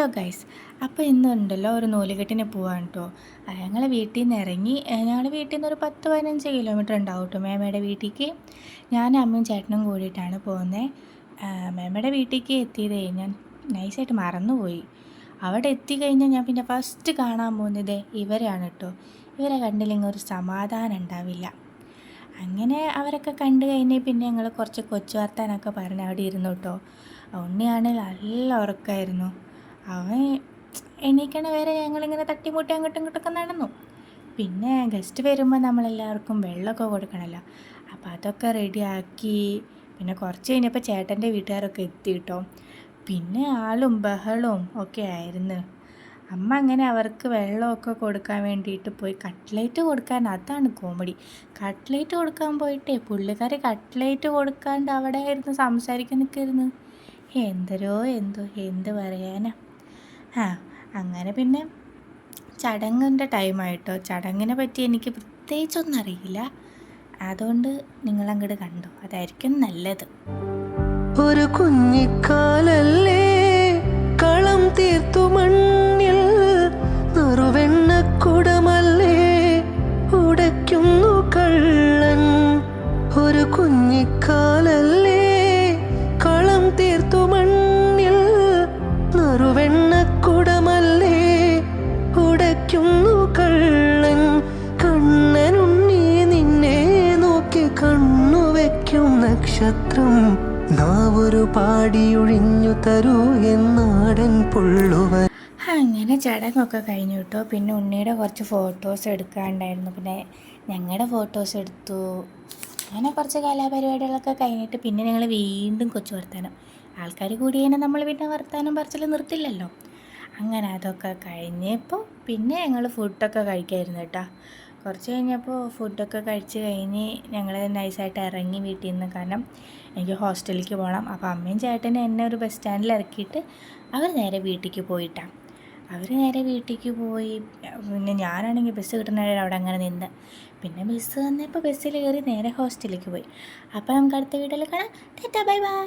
Hello guys. അപ്പോൾ ഇന്നുണ്ടല്ലോ ഒരു നൂലുകെട്ടിന് പോവാണ് കേട്ടോ. ഞങ്ങളെ വീട്ടിൽ നിന്ന് ഇറങ്ങി ഞങ്ങളുടെ വീട്ടിൽ നിന്ന് ഒരു 10-15 കിലോമീറ്റർ ഉണ്ടാവും കേട്ടോ മേമയുടെ വീട്ടിലേക്ക്. ഞാനും അമ്മയും ചേട്ടനും കൂടിയിട്ടാണ് പോകുന്നത്. മേമയുടെ വീട്ടിലേക്ക് എത്തിയതേ ഞാൻ നൈസായിട്ട് മറന്നുപോയി. അവിടെ എത്തിക്കഴിഞ്ഞാൽ ഞാൻ പിന്നെ ഫസ്റ്റ് കാണാൻ പോകുന്നത് ഇവരെയാണ് കേട്ടോ. ഇവരെ കണ്ടില്ലെങ്കിൽ ഒരു സമാധാനം ഉണ്ടാവില്ല. അങ്ങനെ അവരൊക്കെ കണ്ടു കഴിഞ്ഞ് പിന്നെ ഞങ്ങൾ കുറച്ച് കൊച്ചു വർത്താനൊക്കെ പറഞ്ഞ് അവിടെ ഇരുന്നു കേട്ടോ. ഉണ്ണിയാണെങ്കിൽ നല്ല ഉറക്കമായിരുന്നു. അവൻ എണീക്കണ വരെ ഞങ്ങളിങ്ങനെ തട്ടിമുട്ടി അങ്ങോട്ടും ഇങ്ങോട്ടൊക്കെ നടന്നു. പിന്നെ ഗസ്റ്റ് വരുമ്പോൾ നമ്മളെല്ലാവർക്കും വെള്ളമൊക്കെ കൊടുക്കണമല്ലോ. അപ്പോൾ അതൊക്കെ റെഡിയാക്കി. പിന്നെ കുറച്ച് കഴിഞ്ഞപ്പോൾ ചേട്ടൻ്റെ വീട്ടുകാരൊക്കെ എത്തി കേട്ടോ. പിന്നെ ആളും ബഹളവും ഒക്കെ ആയിരുന്നു. അമ്മ അങ്ങനെ അവർക്ക് വെള്ളമൊക്കെ കൊടുക്കാൻ വേണ്ടിയിട്ട് പോയി കട്ട്ലേറ്റ് കൊടുക്കാൻ. അതാണ് കോമഡി. കട്ട്ലേറ്റ് കൊടുക്കാൻ പോയിട്ടേ പുള്ളിക്കാരി കട്ട്ലേറ്റ് കൊടുക്കാണ്ട് അവിടെ ആയിരുന്നു സംസാരിക്കാൻ നിൽക്കരുന്നു. എന്ത് പറയാനാ. അങ്ങനെ പിന്നെ ചടങ്ങിൻ്റെ ടൈമായിട്ടോ. ചടങ്ങിനെ പറ്റി എനിക്ക് പ്രത്യേകിച്ചൊന്നും അറിയില്ല. അതുകൊണ്ട് നിങ്ങളങ്ങോട്ട് കണ്ടോ, അതായിരിക്കും നല്ലത്. ഒരു കുഞ്ഞിക്കാലല്ലേ കളം തീർത്തു മണ്ണിൽ നറുവെണ്ണക്കുടമല്ലേ ഉടയ്ക്കുന്നു കള്ളൻ. ഒരു കുഞ്ഞിക്കാലല്ലേ കളം തീർത്തു മണ്ണിൽ നറുവെണ്ണക്കുടമല്ലേ ഉടയ്ക്കുന്നു കള്ളൻ. കണ്ണനുണ്ണി നിന്നെ നോക്കി കണ്ണു വയ്ക്കും നക്ഷത്രം. നാവൊരു പാടിയൊഴിഞ്ഞു തരൂ എന്നാടൻ പൊള്ളുവൻ. അങ്ങനെ ചടങ്ങൊക്കെ കഴിഞ്ഞു കേട്ടോ. പിന്നെ ഉണ്ണിയുടെ കുറച്ച് ഫോട്ടോസ് എടുക്കാനുണ്ടായിരുന്നു. പിന്നെ ഞങ്ങളുടെ ഫോട്ടോസ് എടുത്തു. അങ്ങനെ കുറച്ച് കലാപരിപാടികളൊക്കെ കഴിഞ്ഞിട്ട് പിന്നെ ഞങ്ങൾ വീണ്ടും കൊച്ചു വർത്താനം. ആൾക്കാർ കൂടി കഴിഞ്ഞാൽ നമ്മൾ പിന്നെ വർത്താനം പറച്ചിൽ നിർത്തില്ലല്ലോ. അങ്ങനെ അതൊക്കെ കഴിഞ്ഞപ്പോൾ പിന്നെ ഞങ്ങൾ ഫുഡൊക്കെ കഴിക്കായിരുന്നു കേട്ടോ. കുറച്ച് കഴിഞ്ഞപ്പോൾ ഫുഡൊക്കെ കഴിച്ച് കഴിഞ്ഞ് ഞങ്ങൾ നൈസായിട്ട് ഇറങ്ങി വീട്ടിൽ നിന്ന്. കാരണം എനിക്ക് ഹോസ്റ്റലിലേക്ക് പോകണം. അപ്പോൾ അമ്മയും ചേട്ടനും എന്നെ ഒരു ബസ് സ്റ്റാൻഡിൽ ഇറക്കിയിട്ട് അവർ നേരെ വീട്ടിലേക്ക് പോയിട്ടാണ്. അവർ നേരെ വീട്ടിലേക്ക് പോയി. പിന്നെ ഞാനാണെങ്കിൽ ബസ് കിട്ടുന്ന അവിടെ അങ്ങനെ നിന്ന്. പിന്നെ ബസ് വന്നപ്പോൾ ബസ്സിൽ കയറി നേരെ ഹോസ്റ്റലിലേക്ക് പോയി. അപ്പോൾ നമുക്ക് അടുത്ത വീഡിയോയിൽ കാണാം. Tata, bye bye.